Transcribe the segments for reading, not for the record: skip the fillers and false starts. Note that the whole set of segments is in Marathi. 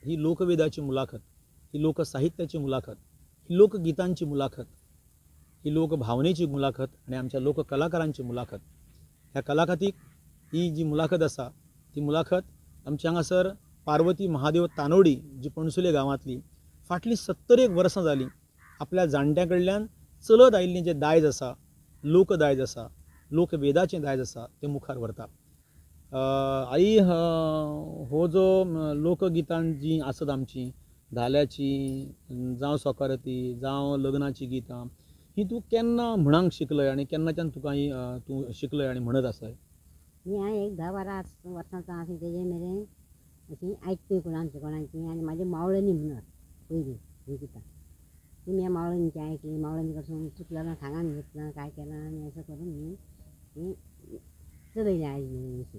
ही लोकवेदाची मुलाखत, ही लोकसाहित्याची मुलाखत, ही लोकगीतांची मुलाखत, ही लोकभावनेची मुलाखत आणि आमच्या लोककलाकारांची मुलाखत. ह्या कलाखातीक ही जी मुलाखत आसा ती मुलाखत आमचे हांगासर पार्वती महादेव तानवडी जी पणसुले गांवांतली फाटलीं 70 वर्सां जालीं आपल्या जाणट्यां कडल्यान चलत आयिल्लें जें दायज आसा, लोकदायज आसा, लोकवेदाचें दायज आसा तें मुखार व्हरता. आई हो जो लोकगितां जीं आसत आमची धाल्याची जावं सोकाराती जावं लग्नाची गितां ही तूं केन्ना म्हणूंक शिकलय आनी केन्नाच्यान तुका ही तूं शिकलय आनी म्हणत आसय? मी हांवें एक 10-12 वर्सांचो आसा तेजे मेरेन अशी आयकपी कोणाची आनी म्हाजे मावळणी म्हणत पयलीं ही गितां ती ह्या मावळणीची आयकली. मावळणी कडसून चुकलें सांगान घेतलां काय केलां आनी असं करून मी चलयलें आयली अशी.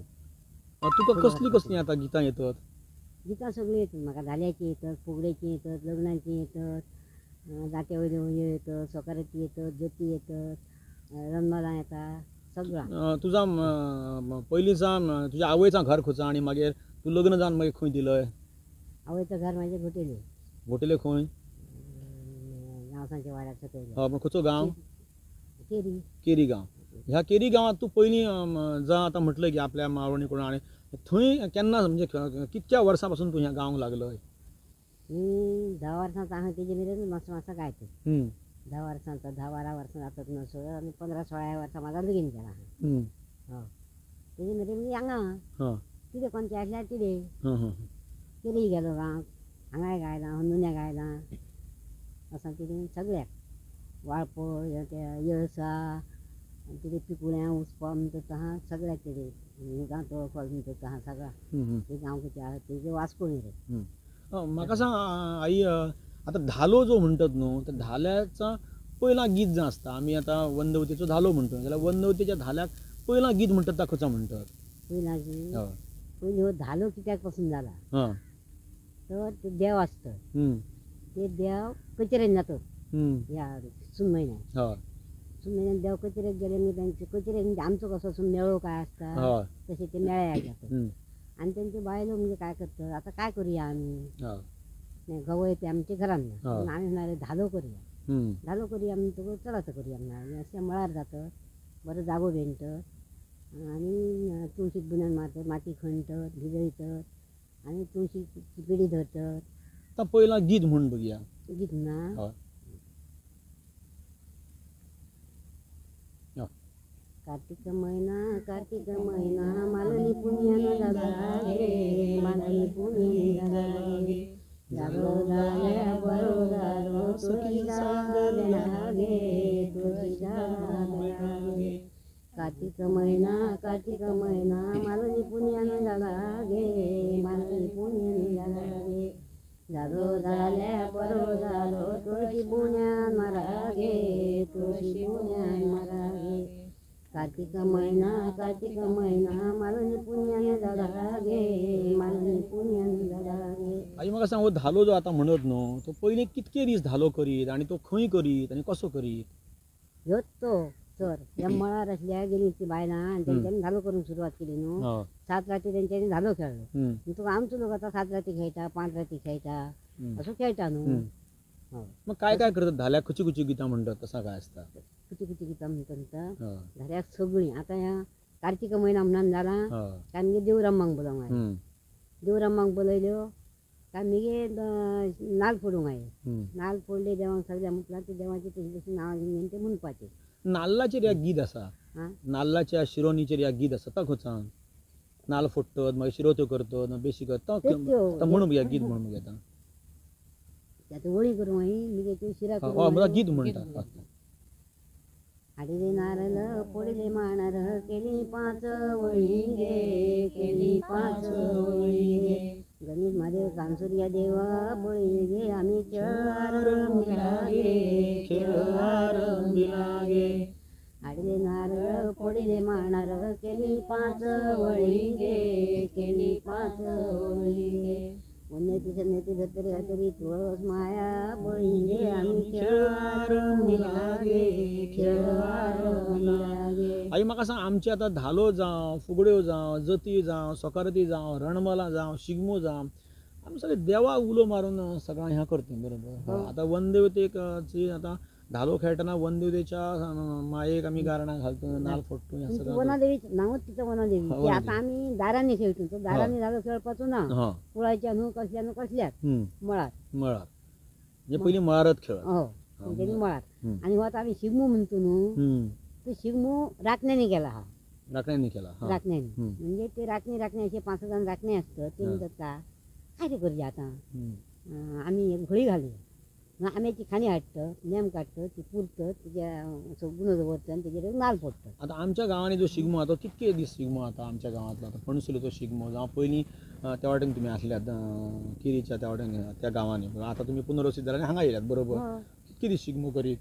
तुका कसली कसली आतां गितां येतात? गितां सगळीं येतात म्हाका. धाल्याची येतात, फुगड्याची येतात, लग्नाची येतात, जाटे वयल्यो ह्यो येतात, सोकाराती येतात, जती येतात, रनमलां येतात, सगळां. तुझा पयलींसान तुज्या आवयचां घर खंयचा आनी मागीर तूं लग्न जावन मागीर खंय दिलय? आवयचं घर म्हाजें घोटेलें. घोटेले खंय? गांवसांच्या वाड्यार सकयल. पूण खंयचो गांव? केरी. केरी गांव. ह्या केरी गांवांत तूं पयलीं जावं आतां म्हटलें की आपल्या मावळणी कोण आनी थंय केन्ना म्हणजे कितक्या वर्सां पासून तूं ह्या गांवांक लागलय? मी 10 वर्सांचो आसा तेजे मेरेन मातसो गायता. 10 वर्सांचो, 10-12 वर्सां जातात नसो आनी 15-16 वर्सां म्हाका लगीन केलां आहा. तेजे मेरेन मी हांगा कितें कोणचें आसल्यार कितें केरी गेलो गांवांक, हांगाय गायलां, हनुन्या गायलां, असं कितें सगळ्याक वाळपय येळसा कितें पिकुळ्यां उसपा म्हणटा आहा सगळ्याक कितें गांवतो फळ म्हणटा आहा सगळा ते गांवचे आहा तेजे वास्को मेरेन. म्हाका सांग आई, आतां धालो जो म्हणटात न्हू त्या धाल्याचा पयला गीत जें आसता आमी आतां वंदवतीचो धालो म्हणटा जाल्यार वंदवतीच्या धाल्याक पयला गीत म्हणटात ता खंयचा म्हणटात? पयलीं हो धालो कित्याक पासून जाला तर ते देव आसता ते देव कचेरेन जातात ह्या सून म्हयन्यान. सून म्हयन्यान देव कचेरेक गेले न्हू तांचे कचेरेक म्हणजे आमचो कसो सून मेळो काय आसता तशें ते मेळ्याक जातात आनी तेंचे बायलो म्हणजे काय करतात आतां काय करुया आमी गवय ते आमच्या घरान ना आमी म्हणाले धालो करुया म्हणटकूच चलात करुया म्हणून अशें मळार जातात. बरो जागो वेंचतात आनी तुळशीक बुन्यान मारतात, माती खणटात, भिजयतात आनी तुळशीची पिडी धरतात. आतां पयला गीत म्हण बघया. गीत ना कार्तिक महिना मालनी पुण्यान झाला गे, मालनी पुण्यान झाला गे, जागो झाल्या बरो झालो तुळशीचा देणा गे, तुळशीचा देणा गे. कार्तिक महिना मालनी पुण्यान झाला गे, मालनी पुण्यान झाला गे, जागो झाल्या बरो झालो तुळशी पुण्यान मारा गे, तुळशी पुण्यान मारा गे. कार्तिक महिना मालनी पुण्यान झाला गे, मालनी पुण्यान झाला गे. आई म्हाका सांग हो धालो जो आतां म्हणत न्हू तो पयलीं कितके दीस धालो करीत आनी तो खंय करीत आनी कसो करीत? ह्योच तो तर ह्या मळार आसल्या गेली ती बायलां आनी तेंच्यांनी धालो करूंक सुरवात केली न्हू. 7 राती तेंच्यांनी धालो खेळ्ळो. तुका आमचो लोक आतां 7 राती खेळटा, 5 राती खेळटा असो खेळटा न्हू. मग काय काय करतात धाल्याक खंयची खंयची गितां म्हणटात तसा काय आसता? किती गितां म्हणटा धाल्याक सगळीं. आतां ह्या कार्तिक महिना म्हणून जाला काय आमगे देवरामांक बोलावंक आयले. देवरामांक बोलयल्यो काय मगे नाल्ल फोडूंक आयले. नाल्ल फोडले देवांक सगळ्या म्हटल्यार ते देवाची तशी तशी नांवां घेवन ते म्हणपाचें. नाल्लाचेर ह्या गीत आसा, नाल्लाच्या शिरोनीचेर ह्या गीत आसा ता खंयचा? नाल्ल फोडटत मागीर शिरो त्यो करतत बेशी करतात म्हणून बघया गीत म्हणून बघया आतां त्यात वळी करूंक मगे त्यो शिरा गीत म्हणटा. हाडिले नारळ फोडले मांडार केली 5 वळी गे, केली 5 वळी गे. गणेश महादेव कांसुर्या देवा बळी गे आम्ही खेळार रंगीला गे, खेळार रंगीला गे. हाडिले नारळ फोडले मांडार केली 5 वळी गे, केली 5 वळी गे. उन्नती सन्नती धतरी हतरी तुळस माया बळी गे आम्ही खेळार रंगीला गे, खेळार रंगीला गे. आई म्हाका सांग आमचे आतां धालो जावं फुगड्यो जावं जती जावं सोकाराती जावं रणमलां जावं शिगमो जावं आमी सगळे देवा उलो मारून सगळ्यां ह्या करता बरोबर. आता वनदेवतेक जी आता धालो खेळटाना वनदेवतेच्या मायेक आमी गाराणा घालतो, नाल फोडतो, हें सगळं वनादेवी नावच तिचं वनादेवी. हा, ती वनादेवी. आता आम्ही दारांनी खेळतो. तो दारांनी धालो खेळपाचो ना. हां कुळाच्या न्हू कसल्या न्हू कसल्यात मळार. मळार म्हणजे पयलीं मळारच खेळ. हो तेणी मळार. हम्म. आणि हो आता आम्ही शिगमो म्हणतो न्हू, तो शिगमो राखण्याने केला हा. राखण्यांनी केला. हां राखण्याने म्हणजे ते राखणे असे 5 जण राखणे असतं. ते म्हणतात का काय ते करजे आता आम्ही एक घोळी घालूया. मग आम्याची खाणी हाडतं, नेम काढतं, ती पुरतं, तिच्या गुण दवरतं आणि त्याच्यावर नाल फोडतं. आता आमच्या गांवांनी जो शिगमो आता कितके दीस शिगमो आता आमच्या गांवांतलो आता पणसुलो तो शिगमो जावं पयलीं त्या वाटेन तुमी आसल्यात किरीच्या त्या वाटेन त्या गांवांनी. आता तुमी पुनर्वसित जाल्यार हांगा येयल्यात बरोबर. कितके दीस शिगमो करीत?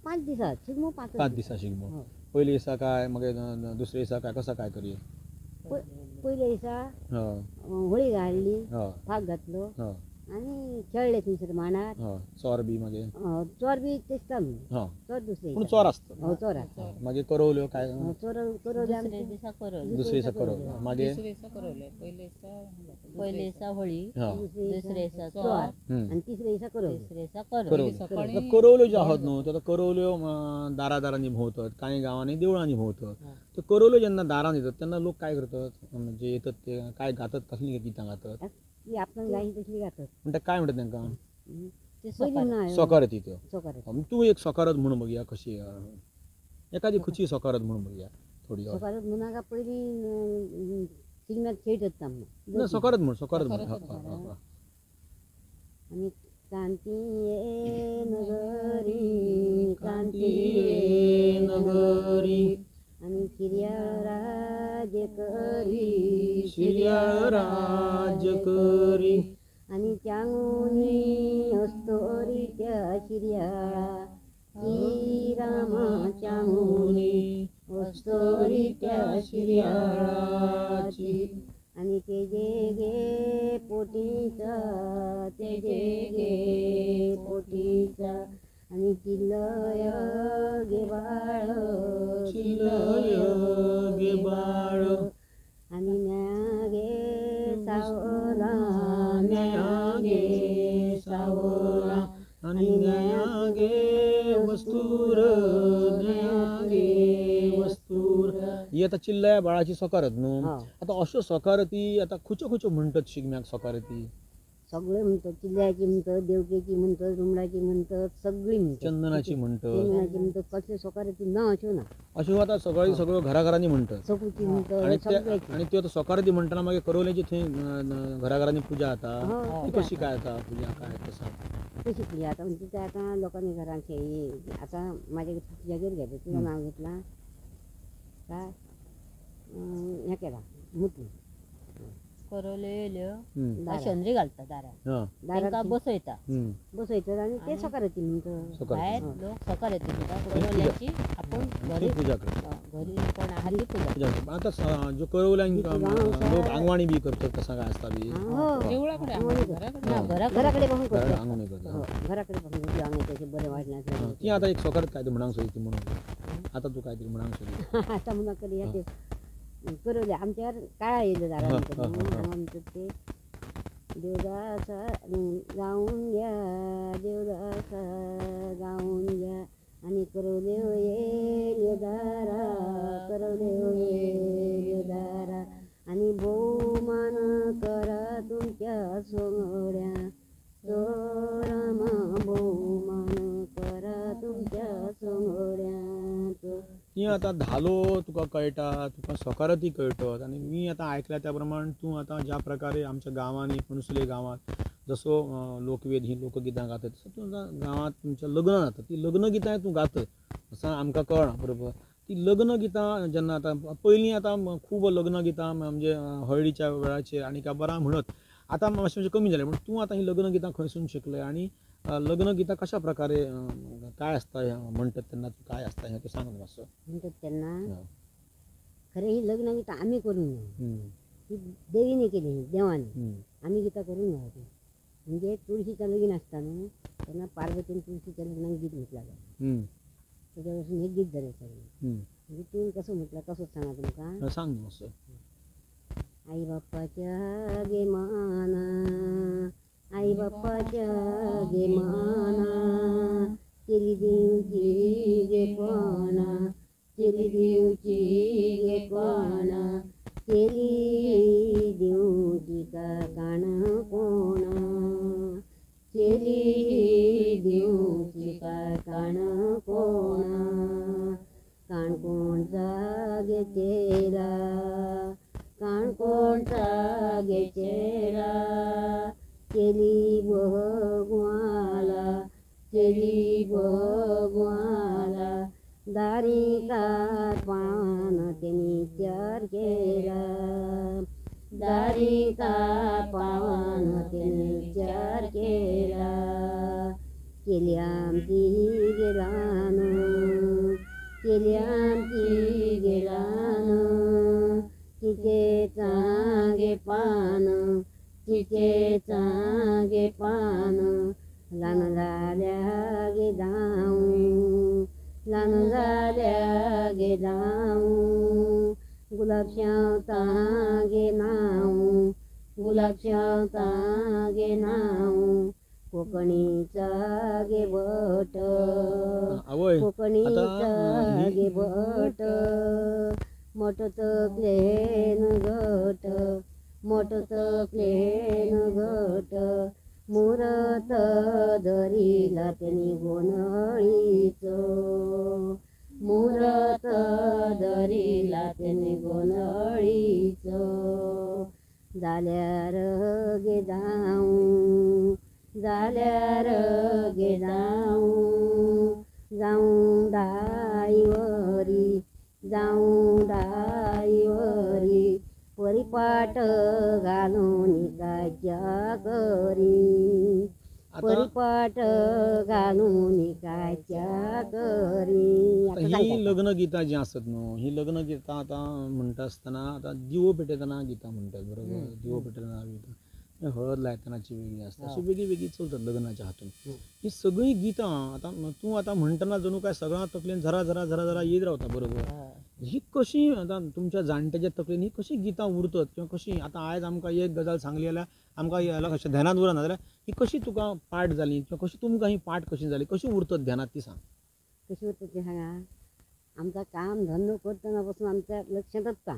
5 दिसात शिगमो 5 दिसा शिगमो. पयले दिसा काय मागीर दुसरे दिसा काय कसा काय करी? पयल्या दिसा हय होळी घालली, हय भाग घातलो हय आणि खेळले थंयसर मांडार. हय चोर बी मागीर चोर बी तेचता न्हू, हय चोर दुसरे पूण चोर आसता. हो चोर आसता. मागीर करवल्यो काय चोर करवले आमचे दुसरे दिसा करवल्यो मागीर पहिले दिसा होळी, हय दुसरे दिसा चोर, आणि तिसऱ्या दिसा करवले. तिसरे दिसा करवल्यो. करवल्यो ज्यो आहात न्हू त्यो करवल्यो दारांनी भोंवतात, कांय गांवांनी देवळांनी भोंवतात. त्यो करवल्यो जेन्ना दारान येतात तेन्ना लोक काय करतात म्हणजे येतात ते काय गातात, कसली गितां गातात? ती आपण गाई तसली घातात. म्हणटा काय म्हणटात तांकां? पयलीं ना सोकारती त्यो. सोकार तूं एक सोकारत म्हणून बघया कशी एखादी खंयची सोकारत म्हणून बघया थोडी. सोकार म्हणा पयलीं शिगम्यात खेळटात आमकां. ना सोकारत म्हण सोकारत म्हण. आणि कांती ये नगरी, कांती ये नगरी, आणि शिर्याळ राज्य करी, शिर्याळ राज्य करी, आणि चांगुनी असतोरी त्या शिर्याळा, की रामा चांगुनी असतोरी त्या शिर्याळाची. आणि तेजे गे पोटीचा, तेजे गे पोटीचा, आणि चिल्लय गे बाळ, चिल्लय गे बाळ, आणि न्या गे सावला, न्या गे सावला, आणि न्या गे वस्तूर, न्या गे वस्तूर. ही आता चिल्लया बाळाची सोकारत न्हू. आता अश्यो सोकारती आता खुच्यो खुच्यो म्हणटात शिगम्याक सोकारती? सगळे म्हणतात. चिल्ल्याची म्हणतात, देवकेची म्हणतात, रुमडाची म्हणतात, सगळी म्हणतात. चंदनाची म्हणतात, चंदनाची म्हणतात. कसले सोकाराची ना अश्यो ना, अश्यो आता सगळ्यो घराघरांनी म्हणटात. चकुची आणि म्हणतात, सगळ्याची. आणि त्यो सोकारती म्हणटाना मागीर करवल्याची थंय घराघरांनी पुजा जाता. ती कशी काय जाता पुजा काय कसा? कशी पुजा आता म्हणजे ते आता लोकांनी घरांत खेळी. आता माझ्या तुझ्या घरी घेतलं, तुझं नाव घेतला काय ह्या केला मुतली करवले येयल्यो दारात. शेंद्री घालता दारात, तांकां बसयता, बसयतात आणि ते सकाराची म्हणतात. भायर लोक सकाळ येता करवल्याची आपण घरी पूजा करता. घरी कोण आहार ती पूजा. पूजा करता. आता जो करवल्यांक लोक आंगवाणी बी करतात कसा काय असता बी? घराकडे पाहून करतात. आंगवणी करतात. घराकडे पाहून करतात. आम्ही त्याचे बरे वाटण्याचं. ती आता एक सोकारत काय ते म्हणांक सोयी म्हणून आता तू काहीतरी म्हणांक सोयी. आता मुलाकडे या ते करवले आमच्यावर काय येईल दारात म्हणतात ते देवदासा गाऊन घ्या, देवदासा गाऊन घ्या, आणि करवले ये दारा, करवले ये दारा, आणि बहुमान करा तुमच्या सोंगड्या, रामा बहुमान करा तुमच्या सोंगड्या. ती आता धालो तुका कळटा, तुका सोकारती कळटात. आणि मी आता ऐकल्या त्या प्रमाण तूं आता ज्या प्रकारे आमच्या गांवांनी पणसुले गांवांत जसो लोकवेद ही लोकगितां गातात तसो तूं गांवांत तुमच्या लग्न जाता ती लग्न गितांय तूं गात असं आमकां कळना बरोबर. ती लग्न गितां जेन्ना आता पयलीं आतां खूब लग्न गितां म्हणजे हळदीच्या वेळाचेर आनी काय बरां म्हणत आतां मातशें कमी जालें. पूण तूं आतां ही लग्न गितां खंयसून शिकलें आणि लग्न गितां कशा प्रकारे काय आसता म्हणटात तेन्ना काय आसता हें तूं सांग मातसो. म्हणतात तेन्ना खरें ही लग्न गितां आमी करूंक ना, ही देवीने केली, देवाने. आमी गितां करूंक ना. म्हणजे तुळशीचं लगीन आसता न्हू तेन्ना पार्वतीन तुळशीच्या लग्नाक गीत म्हटला जाय. त्याच्या पासून हे गीत जालें सगळें. म्हणजे तूं कसो म्हटला तसोच सांगा तुमकां. सांग मातसो. आई बाप्पाच्या गे माना, आई बाप्पाच्या गे माना, केली देवची गे कोणा, केली देवची गे कोणा, केली देवची का काण कोणा, केली देवची का काण कोणा, काण कोणचा गे चेहरा, काण कोणचा गे चेहरा, केली भगवाला, केली भगवाला, दारी का पान त्यांनी चार केला, दारी का पान त्यांनी चार केला, केली आमची गेलान, केली आमची गेलान, तिचे चांगे पान, तिचे चांगे पान, लान झाल्या गे जाऊ, लान झाल्या गे जाऊ, गुलाबशावता गे नाऊ, गुलाबशावता गे नाऊ, कोकणीचा गे बट, कोकणीचा गे बट, मोठं प्लेन घट, मोठं प्लेन घट, मुरत दरीला त्यांनी गोंधळीच, मुरत दरीला त्यांनी गोंधळीच, झाल्यार गे जाऊ, झाल्यार गे जाऊ, जाऊ डाईवरी, जाऊ डाईवरी, परिपाट घालून काच्या करी, परिपाट घालून काच्या करी. ही लग्न गीता जी असत न्हू, ही लग्न गीता आता म्हणटा असताना आता दिवो पेटयतना गीता म्हणतात बरोबर, दिवो पेटयतना गीता, हळद लायतनाची वेगळी असतात, अशी वेगळी वेगळी चलतात लग्नाच्या हातून. ही सगळी गीता आता तू आता म्हणताना जणू काय सगळा तकलेन जरा जरा जरा जरा येत रावता बरोबर. ही कशी आता तुमच्या जाणट्याच्या तकलेन ही कशी गीता उरतात किंवा कशी आता आयज आमकां एक गजाल सांगली जाल्यार आमकां याला कशें ध्यानात उरना जाल्यार ही कशी तुका पाठ जाली किंवा कशी तुमकां ही पाठ कशी जाली, कशी उरतात ध्यानात ती सांग. कशी उरतात ती सांगा. आमचा काम धंदो करतना पासून आमच्या लक्षातच काम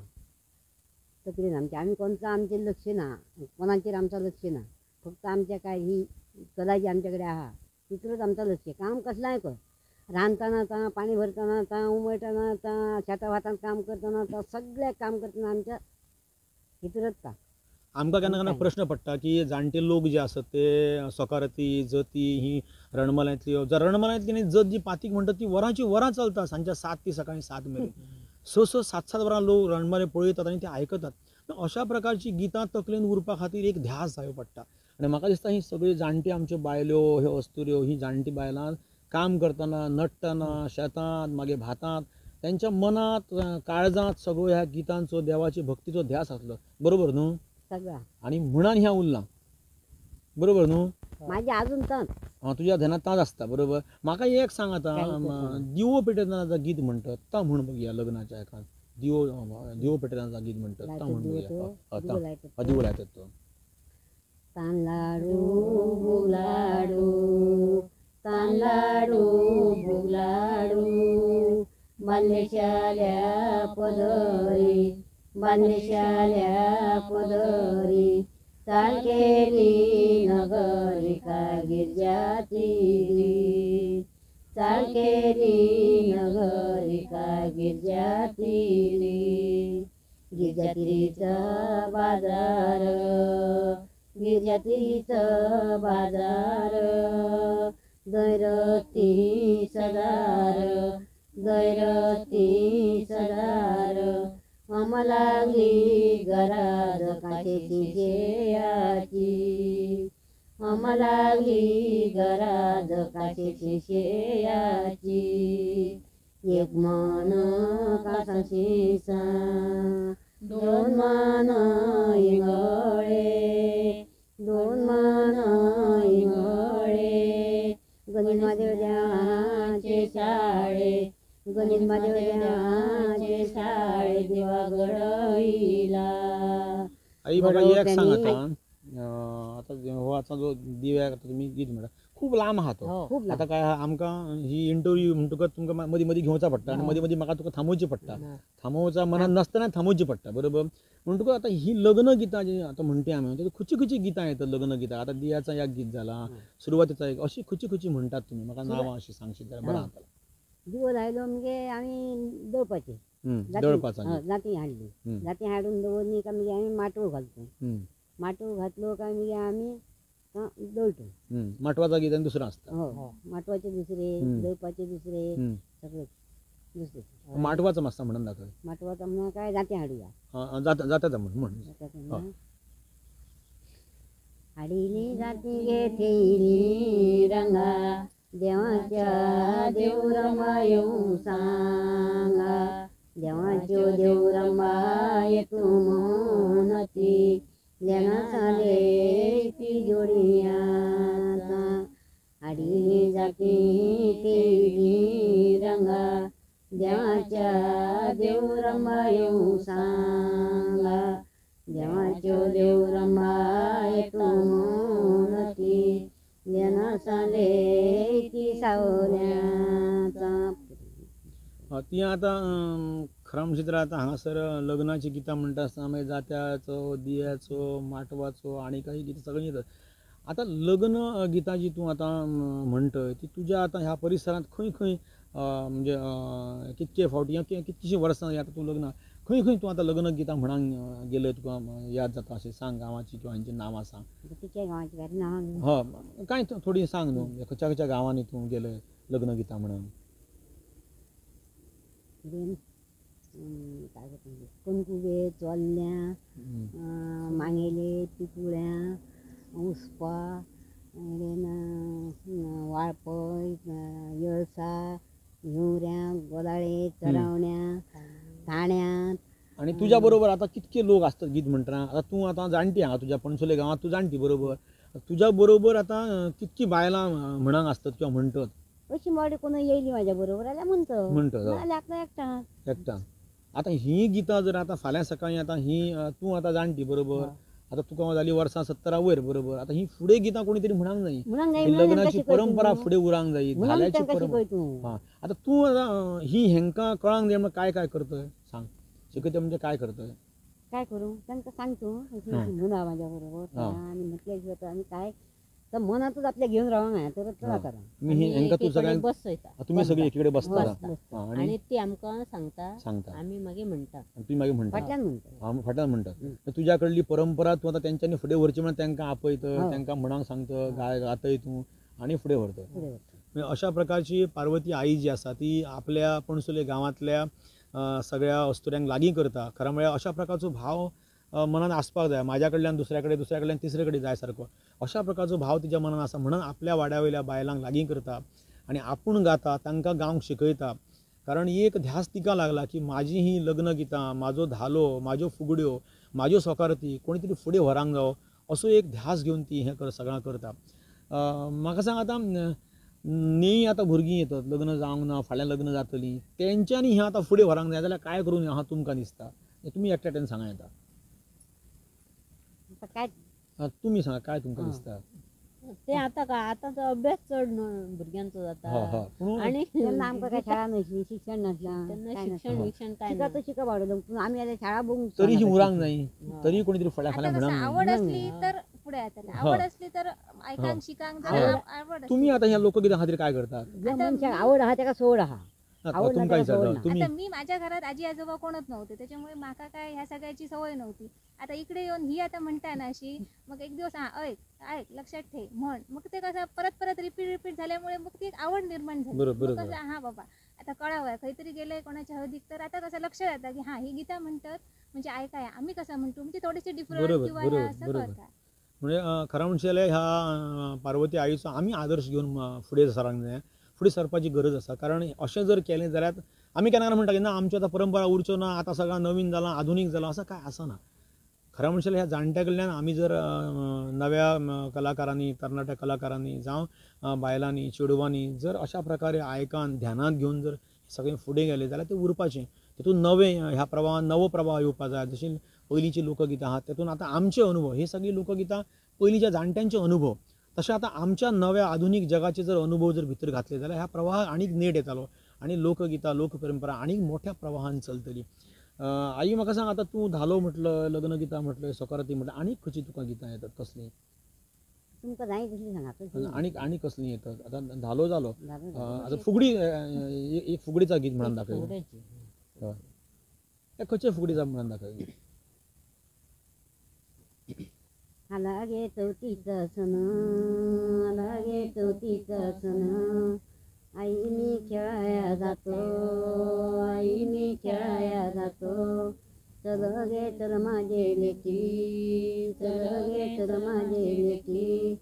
तकलेन आमच्या, आम्ही कोणतं आमचे लक्ष ना, कोणाचेर आमचं लक्ष ना, फक्त आमच्या काय ही कला जी आमच्याकडे आहा तितूनच आमचं लक्ष. काम कसलाय कर, रांदताना ता, पाणी भरताना ता, उमळताना ता, शेता भातान काम करताना ता, सगळ्या काम करताना आमच्या हितूनच काम. आमकां केन्ना केन्ना प्रश्न पडटा की जाणटे लोक जे आसत ते सकाराती जती ही रणमलांतली रणमलांतली जत जी पातीक म्हणटा ती वरांची वरां चलता, सांजच्या 7 ते सकाळी 7 मेरेन 6-7 वरां लोक रणमले पळयतात आनी ते आयकतात. अशा प्रकारची गितां तकलेन उरपा खातीर एक ध्यास जायो पडटा. आनी म्हाका दिसता ही सगळी जाणटी आमच्यो बायल्यो ह्यो अस्तुऱ्यो ही जाणटी बायलां काम करतना नडटना शेतांत मागीर भातांत त्यांच्या मनात काळजांत सगळो ह्या गितांचो देवाची भक्तीचो ध्यास आसलो बरोबर न्हू. सगळा आणि म्हणान ह्या उरलां बरोबर न्हू. माझे अजून तर तुझ्या ध्यानात ताच आसता बरोबर. म्हाका एक सांग आता दिवो पेटयतना गीत म्हणटात ता म्हण बघया लग्नाच्या हेका दिवो पेटयतना गीत म्हणटात ता म्हण बघया. दिवो लायतात तो. तांदलाडू बुगलाडू, तांदलाडू बुगलाडू, बांधलेशाल्या पदरी, बांधलेशाल्या पदरी, चालकेली नगरी का गिरजा तिरी, चालकेली नगरी का गिरजा तिरी, गिरजा तिरीचा बाजार, गिरजा तिरीचा बाजार, गैरती सदार, गैरती सदार, लागली गराज काचेची शेयाची, लागली गराज काचेची शेयाची, एक मन कासाशीसा, दोन मन इंगळे, दोन मन इंगळे, गणित महादेवचे शाळे, गणित महादेवचे शाळे देवा घडविला, आई बाबा एक सांग आता देवाचा जो दिव्या तुम्ही गीत म्हणा खूप लांब आहात हो. खूप आता काय आमकां ही इंटरव्यू म्हणतो का तुमकां मदीं मदीं घेवचा पडटा आनी मदीं मदीं म्हाका तुका थांबोवची पडटा थांबोवचा मनात नसतना थांबोवची पडटा बरोबर म्हणटकूच आता ही लग्न गितां जी आता म्हणते आमी तातूंत खंयची खंयची गितां येतात लग्न गितां आता दियाचा एक गीत जाला सुरवातीचा एक अशी खंयची खंयची म्हणटात तुमी म्हाका नांवां अशी सांगशीत जाल्यार बरें जातलें दिवो लायलो म्हणजे आमी दळपाचे दळपाचा जाती हाडली जाती हाडून दवरली काय म्हणजे आमी माटोळ घालतो माटोळ घातलो काय म्हणजे आमी दळतो माटवाचा गीत आनी दुसरो आसता हो माटवाचे दुसरे दळपाचे दुसरे सगळे दुसरे माटवाचा मास्ता म्हणून दाखय माटवाचा म्हणून काय जाती हाडूया जाता म्हण हाडिली जाती गे थेयली रंगा देवाच्या देवरमा येऊ सांगा देवाच्यो देवरमा येतो म्हणती लेना साले ती जोडियाचा हाडिली जाती थेयली रंगा देवाच्या देवरमा येऊ सांगा देवाच्यो देवरमा येतो म्हणती लेना साले ती सावल्याचा ती आता खरं म्हणजे तर आता हांगासर लग्नाची गितां म्हणटा आसतना मागीर जात्याचो दियाचो माटवाचो आनी काही गितां सगळीं येतात आता लग्न गितां जी तूं आतां म्हणटय ती तुज्या आतां ह्या परिसरांत खंय खंय म्हणजे कितके फावटी कितकीशीं वर्सां आतां तूं लग्न खंय खंय तूं आतां लग्न गितां म्हणांक गेलय तुका याद जाता अशें सांग गांवाची किंवा हांची नांवां सांग तिच्या गांवाची काय नांवां हय कांय थोडी सांग न्हू खंयच्या खंयच्या गांवांनी तूं गेलय लग्न गितां म्हणून कणकुबे चोल्ल्या मांगेले पिकुळ्या उसपा वाळपय येळसा हिवऱ्या गोदाळे चरावण्या थाण्यात आणि तुझ्या बरोबर आता कितके लोक असतात गीत म्हणटना आता तूं आतां जाणटी हांगा तुज्या पणसोले गांवांत तूं जाणटी बरोबर तुज्या बरोबर आतां कितकी बायलां म्हणांक आसतात किंवा म्हणटात अशी मोडी कोण येयली म्हाज्या बरोबर जाल्यार म्हणटात एकटां आतां ही गितां जर आतां फाल्यां सकाळीं आतां ही तूं आतां जाणटी बरोबर आतां तुका जाली वर्सां 70 वयर बरोबर आतां ही फुडें गितां कोणी तरी म्हणांक जायी लग्नाची परंपरा फुडें उरांक जायी धाल्याची परंपरा आतां तूं आतां ही हेंकां कळांक जाय म्हण काय काय करतय सांग शिकयता म्हणजे काय करतय काय करूं तांकां सांगतो म्हणा म्हाज्या बरोबर आनी म्हटल्या शिवाय आमी काय तर मनातूच आपल्या घेऊन रावंक तर करा हेंकां तूं सगळ्यांक बसयता तुमी सगळीं एकीकडे बसता आणि ती आमकां सांगता आमी मागीर म्हणटा तुमी मागीर म्हणटा फाटल्यान म्हणटात तुज्या कडली परंपरा तूं आतां तेंच्यांनी फुडें व्हरची म्हण तांकां आपयतय तांकां म्हणांक सांगतय गातय तूं आनी फुडें व्हरतय अशा प्रकारची पार्वती आई जी आसा ती आपल्या पणसोले गांवांतल्या सगळ्या अस्तुऱ्यांक लागीं करता खरें म्हळ्यार अशा प्रकारचो भाव मनान आसपाक जाय म्हाज्या कडल्यान दुसऱ्या कडल्यान तिसरे कडेन जाय सारको अशा प्रकारचो भाव तिच्या मनान आसा म्हणून आपल्या वाड्या वयल्या बायलांक लागीं करता आनी आपूण गाता तांकां गावंक शिकयता कारण एक ध्यास तिका लागला की म्हाजी ही लग्न गितां म्हाजो धालो म्हाज्यो फुगड्यो म्हाज्यो सोकारती कोणी तरी फुडें व्हरांक जावो असो एक ध्यास घेवन ती हें सगळां करता म्हाका सांग आतां नी आतां भुरगीं येतात लग्न जावंक ना फाल्यां लग्न जातलीं तेंच्यांनी हें आतां फुडें व्हरांक जाय जाल्यार काय करूं हांव तुमकां दिसता तुमी एकट्यान सांगा येता काय तुमी सांगा काय तुमकां दिसता ते आतां काय आतांचो अभ्यास चड भुरग्यांचो जाता आनी तेन्ना आमकां काय शाळा नासली शिक्षण नासलां शिक्षण काय शिका तो शिकप आवडलो पूण आमी आतां शाळा बघूंक तरी ही उरांक जायी तरी कोणी तरी फाल्यां म्हणांक आवड असली तर पुढे येतले आवड असली तर ऐकांक शिकांक आवड तुम्ही आता ह्या लोकगीतां खातीर काय करतात ज्या मनशाक आवड आहा ताका सोड आहा आता मी माझ्या घरात आजी आजोबा कोणच नव्हते त्याच्यामुळे माका काय ह्या सगळ्याची सवय नव्हती आता इकडे येऊन ही आता म्हणता ना अशी मग एक दिवस ऐक लक्षात ठेव म्हण मग ते कसं परत रिपीट झाल्यामुळे मग ती एक आवड निर्माण झाली कसं हा बाबा आता कळावं काहीतरी गेलंय कोणाच्या हळदीक तर आता कसं लक्षात येतं की हा ही गीता म्हणतात म्हणजे ऐकाय आम्ही कसं म्हणतो म्हणजे थोडीशी डिफरंट किंवा असं करतात म्हणजे खरं म्हणजे जाल्यार ह्या पार्वती आईचो आमी आदर्श घेवन फुडें सरांक जाय फुडें सरपाची गरज आसा कारण अशें जर केलें जाल्यार आमी केन्ना म्हणटा की ना आमची आतां परंपरा उरच्यो ना आतां सगळां नवीन जालां आधुनीक जालां असं काय आसना खरं म्हणजे ह्या जाणट्या कडल्यान आमी जर नव्या कलाकारांनी तरणाट्या कलाकारांनी जावं बायलांनी चेडवांनी जर अशा प्रकारे आयकान ध्यानात घेवन जर सगळें फुडें गेलें जाल्यार तें उरपाचें तितून नवें ह्या प्रभावान नवो प्रभाव येवपा जाय जशी पहिलीची लोकगीतं आहात त्यातून आता आमचे अनुभव, हे सगळी लोकगीतं पहिलीच्या जाणट्यांचे अनुभव, तसे आता आमच्या नव्या आधुनिक जगाचे जर अनुभव जर भितर घातले जाल्यार ह्या प्रवाह आनीक नेट येतालो आणि लोकगीता लोकपरंपरा आनीक मोठ्या प्रवाहान चलतली. आई म्हाका सांग, आता तूं धालो म्हटलं, लग्नगितां म्हटलं, सकाराती म्हटलं, आनीक खंयची तुका गितां येतात कसलीं? तुमकां जाय तसली सांगात. आनीक कसलीं येतात? आता धालो जालो, आता फुगडी, एक फुगडीचा गीत म्हणून दाखय. खंयच्या फुगडीचा म्हणून दाखय. आला गे चौथीचा सण, आला गे चौथीचा सण, आईनी खेळाया जातो, आईनी खेळाया जातो, चल गे चल माझे लेकी, चल गे चल माझे लेकी,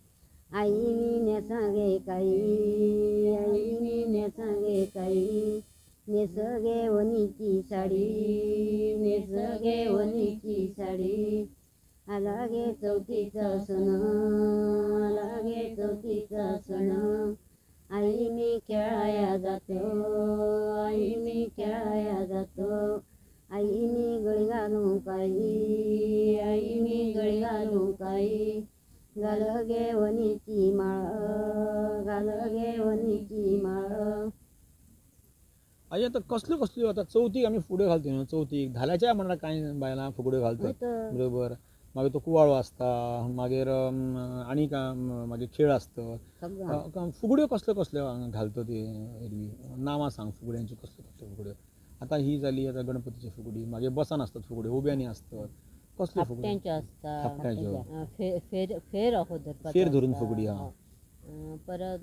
आईनी नेसा गे काही, आईनी नेसा गे काही, नेस गे वनीची साडी, नेस गे वनीची साडी, आला गे चौथीचा सण, आला गे चौथीचा सण, आई मी खेळाया जातो, आई मी खेळाया जातो, आई मी गळी घालू काही, आई मी गळी घालू काही, घाल गे वनीची माळ, घाल गे वनीची माळ. आई आता कसल्यो आता चवथीक आमी फुगड्यो घालता न्हू, चवथीक धाल्याच्या म्हणल्यार कांय बायलां फुगड्यो घालतात बरोबर. मागीर तो कुवाळो आसता, मागीर आनीक मागीर खेळ आसता. फुगड्यो कसल्यो घालता ती एरवी? नांवां सांग फुगड्यांची, कसल्यो फुगड्यो? आतां ही जाली आता गणपतीची फुगडी, मागीर बसान आसतात फुगड्यो, उब्यांनी आसतात. कसल्यो फुगड्यो? आसता, फेर धरून फुगडी. हा, परत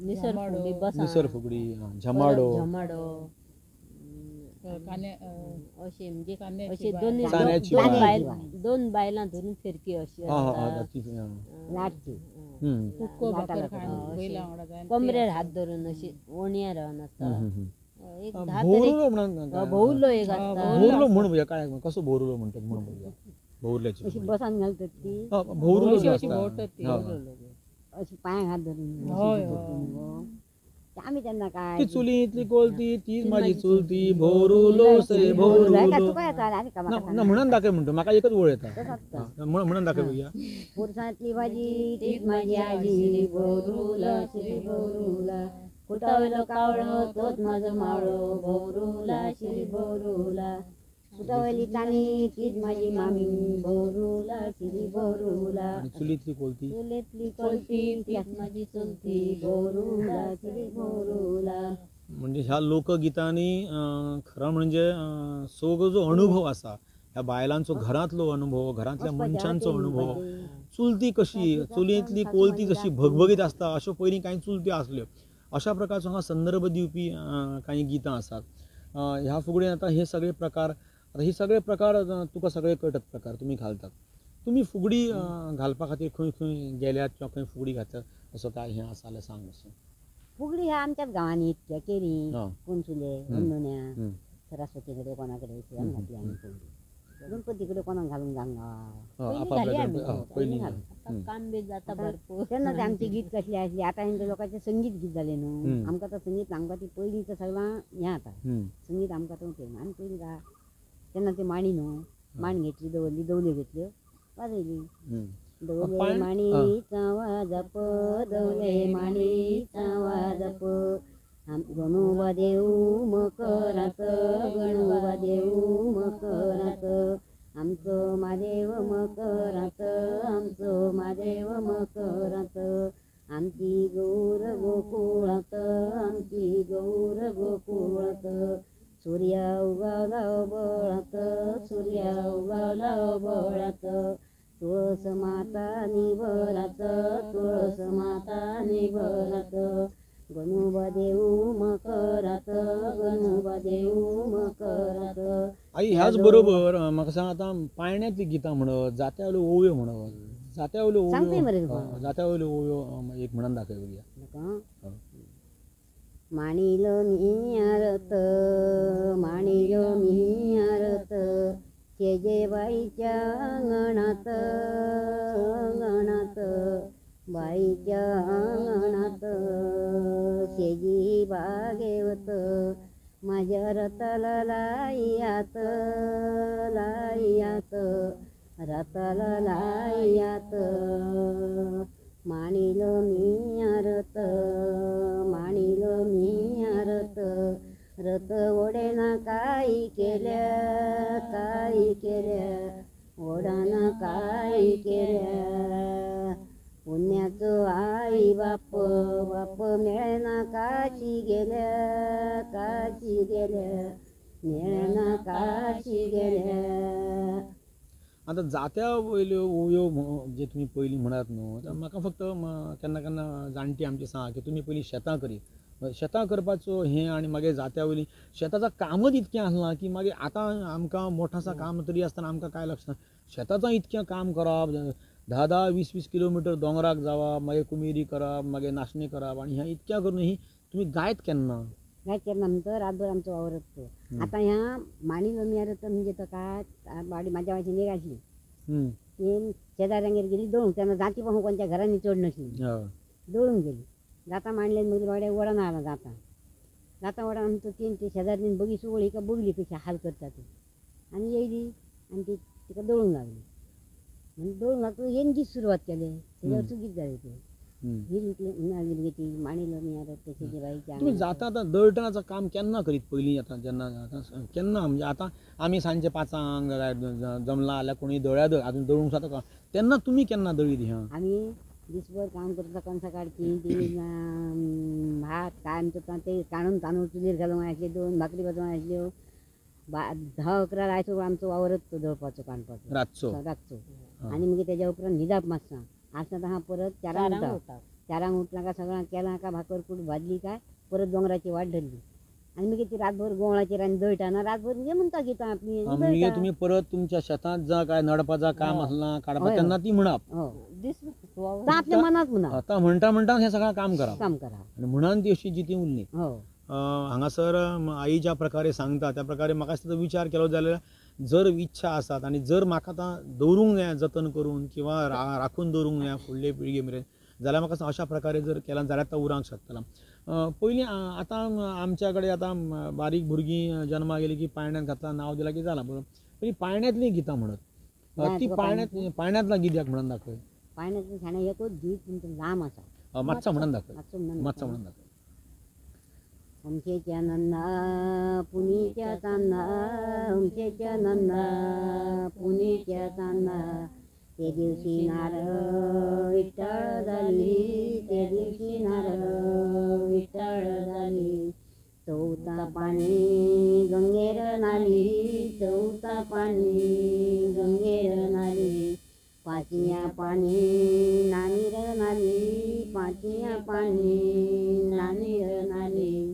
निसर फुगडी, निसर फुगडी, झमाडो, अशी म्हणजे अशी दोन बायलां धरून फिरकी अशी लाटची कमरेर हात धरून अशी ओणयार रावन आसता. एक भोवरुलो म्हणून, भोवलो एक आसता. भोवरुलो म्हण बघूया, काय कसो भोवरुलो म्हणतात म्हण बघूया. भोवरल्याची अशी बसान घालतात ती, भोवरुलो आसता, अशी पांय हात धरून. आम्ही त्यांना काय ती चुलीतली कोलती तीच माझी चुलती, भोवरुलो से भोवरुलो. म्हणून दाखय म्हणतो, म्हाका एकच ओळ येता, म्हणून दाखय बघूया. पुरसातली भाजी तीच माझी आजी, भोवरुला श्री भोवरुला, फुटावलो कावळो तोच माझं मावळो, भोवरुला श्री भोवरुला, फुटावली तानी तीच माझी मामी, भोवरुला श्री भोवरुला, चुलीतली कोलती तीच माझी चुलती, भोवरुला श्री भोवरुला. म्हणजे ह्या लोकगीतांनी खरं म्हणजे सगळो जो अनुभव असा, ह्या बायलांचो घरांतलो अनुभव, घरांतल्या मनशांचो अनुभव, चुलती कशी, चुलीतली कोलती जशी भगभगीत आसता अश्यो पयलीं कांय चुलत्यो आसल्यो, अशा प्रकारचो हांगा संदर्भ दिवपी कांय गितां आसात. ह्या फुगडीन आता हे सगळे प्रकार, आता ही सगळे प्रकार तुका सगळे कळटात प्रकार तुमी घालतात. तुमी फुगडी घालपा खातीर खंय खंय गेल्यात किंवा खंय फुगडी घातल्यात असो काय हें आसा जाल्यार सांग मातशें. फुगडी ह्या आमच्याच गांवांनी इतक्या केरी, कुंचुले, अंदोण्या, सरस्वती कडेन कोणा कडेन घातली आमी फुगडी, गणपती कडेन कोणाक घालूंक जावंक काम बी जाता भरपूर. तेन्ना ते आमची गीत कसली आसली. आतां हेंचे लोकांचे संगीत गीत जाले न्हू, आमकां तो संगीत, आमकां ती पयलींचं सगळां हें आता संगीत आमकां तो आनी पयलीं काय तेन्ना ती माणी न्हू, माण घेतली, दवरली, दवल्यो घेतल्यो, वाजयली. दवले माणीचा वाजप, दवले माणीचा वाजप, गणोबा देऊ मकरात, गणोबा देऊ मकरात, आमचो महादेव मकरात, आमचो महादेव मकरात, आमची गौर गोकुळात, आमची गौर गोकुळात, सूर्य उगवला बळात, सूर्य उगवला बळात, तुळस माता निभरात, तुळस माता निभरात, गणोबा देऊ मकरात, गणोबा देऊ मकरात. आई ह्याच बरोबर म्हाका सांग, आता पाळण्यातली गितां म्हणत, जात्यावल्यो ओव्यो म्हणत, जात्यावल्यो ओव्यो एक म्हणून दाखय बघूया. माणिलो मी आरत, माणिलो मी आरत, तेजे बाईच्या अंगणात, अंगणात, बाईच्या अंगणात, तेजी बागेवत, माझ्या रताला लायात लायात रताला लायात मानिलो मी रत मानिलो मी रत रत ओढेना काही केल्या ओढाना काही केल्या पुण्याचं आई बाप बाप मिळेना काशी गेल्या मिळेना काशी गेल्या. आता जात्या वयल्यो ओवयो जे तुम्ही पयलीं म्हणात न्हू, तर म्हाका फक्त केन्ना केन्ना जाणटी आमची सांग की तुमी पयलीं शेतां करी, शेतां करपाचो हें आनी मागीर जात्या वयलीं शेताचं कामच इतकें आसलां की मागीर आतां आमकां मोठासा काम तरी आसतना आमकां काय लक्ष ना, शेताचं इतकें काम करप 10-20 किलोमिटर दोंगराक जावप, मागीर कुमेरी करप, मागीर नाचणी करप आनी ह्या इतक्या करून ही तुमी गायत केन्ना? काय केलं म्हणतो रातभर आमचं वावर असतो. आता ह्या मानिलो मी तर म्हणजे तो काय बाडी माझ्या वाची निघायची ती शेजाऱ्यांगेर गेली दळून, त्यांना जाती पाहून कोणत्या घरांनी चढ नसली दळून गेली. जाता मांडले मग वाड्या वडा आला जाता वडा आमचं तीन ते शेजारी बगी सुवळी का बघली कशी हाल करतात आणि येईली आणि ती तिका दळून लागली. म्हणजे दळून लागतो यांची सुरुवात केली त्याच्यावर चुकीच झाली ते तुम्ही जाता आता दळटणाचं काम केन्ना करीत पयलीं आता जेन्ना केन्ना म्हणजे आता आमी सांजचे 5 जमला जाल्यार कोणी दळ्या अजून दळूंक जाता का तेन्ना तुमी केन्ना दळीत ह्या? आमी दिसभर काम करता कणसां काडची ती भात काय आमचं ते काढून तांदूळ चुलीर घालूंक आसले 2 भाकरी भाजूंक आसल्यो 10-11 लायचो आमचो वावरच तो दळपाचो काणपाचो रातचो आणि मग त्याच्या उपरांत न्हिदाप मातसा आसता हा परत 4 उठला का सगळा केला का भाकर कूट भाजली काय परत डोंगराची वाट धरली आणि मग ती रातभर गोवळाचेर आनी दळटाना रातभर म्हणजे म्हणता गितां आपली म्हणजे तुम्ही परत तुमच्या शेतात जा काय नडपाचा काम असला काडपा तेन्ना ती म्हणप आपल्या मनात म्हणा आता म्हणटा हे सगळं काम करा आणि म्हणून ती अशी जिती उरली. हांगासर आई ज्या प्रकारे सांगता त्या प्रकारे म्हाका दिसता विचार केलो जाल्यार जर इच्छा आसात आणि जर म्हाका आतां दवरूंक जाय जतन करून किंवा राखून दवरूंक जाय फुडले पिळगे मेरेन जाल्यार म्हाका अशा प्रकारे जर केला जाल्यार तो उरोंक शकतलो. पयलीं आतां आमच्या कडेन आतां बारीक भुरगीं जन्माक येयली की पाळण्यांत घातला नांव दिलां की जालां बरोबर. पयलीं पाळण्यांतलीं गितां म्हणत ती पाळण्यांतलां गित म्हणून दाखय. पाळण्यांतलीं शाण्या एकूच गीत तुमचें लांब आसा मातसो म्हणून दाखय. उमशेच्या नन्ना पुणेच्या तान्ना उमशेच्या नन्ना पुणेच्या तान्ना ते दिवशी नारळ विठ्ठळ झाली ते दिवशी नारळ विठ्ठळ झाली चौथा पाणी गंगेर नाली चौथा पाणी गंगेर नाली पाचिया पाणी नानीर नाली पाचिया पाणी नानीर नाली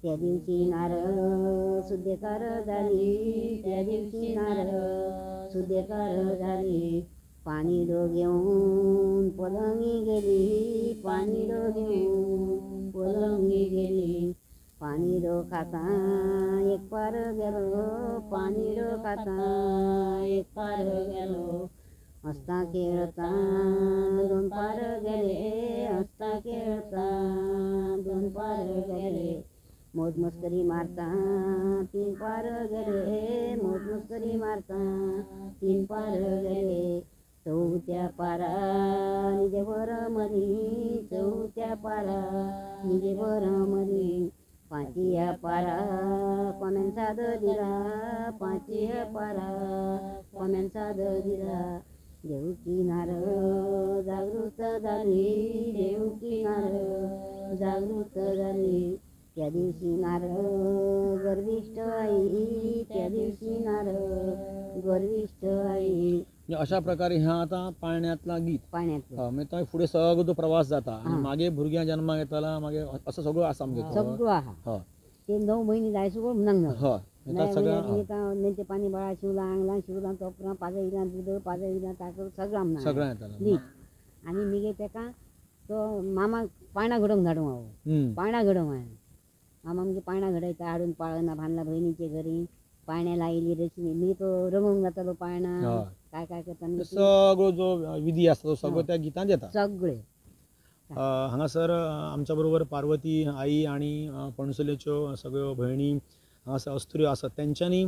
त्या दिवशी नारळ सुदेकार झाली त्या दिवशी नारळ सुदेकार झाली पाणी डो घेऊन पलंगी गेली पाणी डो घेऊन पलंगी गेली पाणी डो खाता एक पार गेलो पाणी डो खाता एक पार गेलो हसता खेळता 2 पार गेले हसता खेळता 2 पार गेले मौज मस्करी मारता 3 पार गेले मौज मस्करी मारता 3 पार गेले चौथ्या पारा निजे बर मरी चौथ्या पारा निजे बर मरी पाचिया पारा कोमेन साद दिला पाचिया पारा कोमेन साद दिला देवकी नारळ जागृत झाली देवकी नारळ जागृत झाली त्या दिवशी नारळ गर्विष्ठ आई त्या दिवशी नारळ गर्विष्ठ आई. अशा प्रकारे ह्या आता पाळण्यातला गीत पाळण्यातलं मागीर फुडें सगळो तो प्रवास जाता आनी मागीर भुरग्यां जन्माक येताला मागीर असो सगळो आसा आमगे सगळो आहा ते 9 महिने जाय सगळो म्हणूंक ना सगळ्यांचे पाणी बाळा शिवला आंगला शिवला तोपरां पाजयला दूद पाजयला ताकद सगळां येतालें आनी मागीर तेका तो मामा पायणा घडोवंक धाडूंक हांव पायणा घडोवंक हांवें मामा म्हणजे पायणा घडयता हाडून पाळना बांदला भयणीचे घरी पायण्या लायली रचनी मी तो रंगोवंक जातालो पायणा काय काय करता सगळो जो विधी आसता तो सगळो त्या गितांत येता सगळे. हांगासर आमच्या बरोबर पार्वती आई आणि पणसुलेच्यो सगळ्यो भयणी हांगासर अस्तुऱ्यो आसात तेंच्यांनी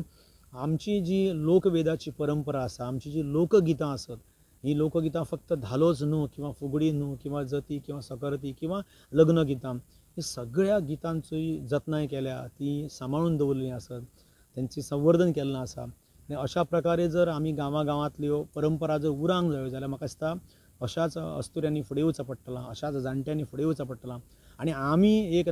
आमची जी लोकवेदाची परंपरा आसा, आमची जी लोकगितां आसत, ही लोकगितां फक्त धालोच न्हू किंवा फुगडी न्हू किंवा जती किंवा सकरती किंवा लग्न गितां, ही सगळ्या गितांची जतनाय केल्या, ती सांबाळून दवरली आसत, तेंची संवर्धन केल्लें आसा. आनी अशा प्रकारे जर आमी गांवांतल्यो परंपरा जर उरांक जायो जाल्यार म्हाका दिसता अशाच अस्तुऱ्यांनी फुडें वचचें पडटलां, अशाच जाणट्यांनी फुडें वचचें पडटलां. आनी आमी एक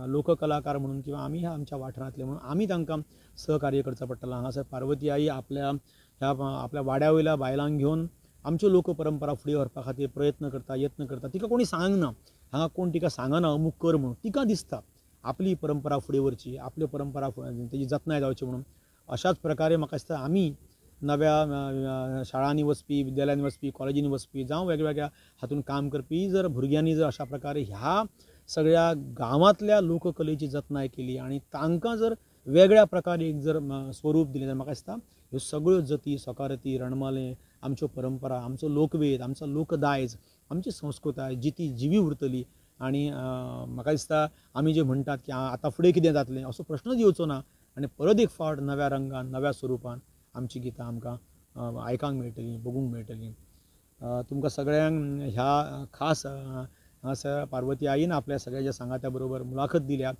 लोककलाकार म्हणून किंवा आमी आमच्या वाठारांतले म्हणून आमी तांकां सहकार्य करचें पडटलां. हांगासर पार्वती आई आपल्या वाड्या वयल्या बायलांक घेवन आमच्यो लोकपरंपरा फुडें व्हरपा खातीर प्रयत्न करता, यत्न करता. तिका कोणी सांगंक ना, हांगा कोण तिका सांगना अमूक कर म्हणून. तिका दिसता आपली परंपरा फुडें व्हरची, आपली परंपरा तेजी जतनाय जावची म्हणून. अशाच प्रकारे म्हाका दिसता आमी नव्या शाळांनी वचपी, विद्यालयांनी वचपी, कॉलेजींनी वचपी जावं वेगवेगळ्या हातून काम करपी जर भुरग्यांनी जर अशा प्रकारे ह्या सगळ्या गांवांतल्या लोककलेची जतनाय केली आनी तांकां जर वेगळ्या प्रकारे जर स्वरूप दिलें जाल्यार म्हाका दिसता ह्यो सगळ्यो जती, सकाराती, रणमालें, आमच्यो परंपरा, आमचो लोकवेद, आमचो लोकदायज, आमची संस्कृताय जी ती जिवी उरतली. आनी म्हाका दिसता आमी जे म्हणटात की आतां फुडें कितें जातलें असो प्रश्नच येवचो ना आनी परत एक फावट नव्या रंगान, नव्या स्वरुपान आमची गितां आमकां आयकांक मेळटलीं, बगूंक मेळटलीं. तुमकां सगळ्यांक ह्या खास हांगासर पार्वती आईन आपल्या सगळ्या सांगात्या बरोबर मुलाखत दिल्या.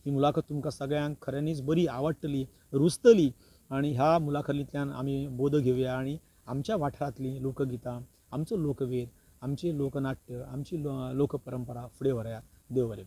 ही मुलाखत तुमकां सगळ्यांक खऱ्यांनीच बरी आवडटली, रुचतली आनी ह्या मुलाखतींतल्यान आमी बोध घेवया आनी आमच्या वाठारांतलीं लोकगितां, आमचो लोकवेद, आमची लोकनाट्य, आमची लोकपरंपरा फुडें व्हरया. देव बरें.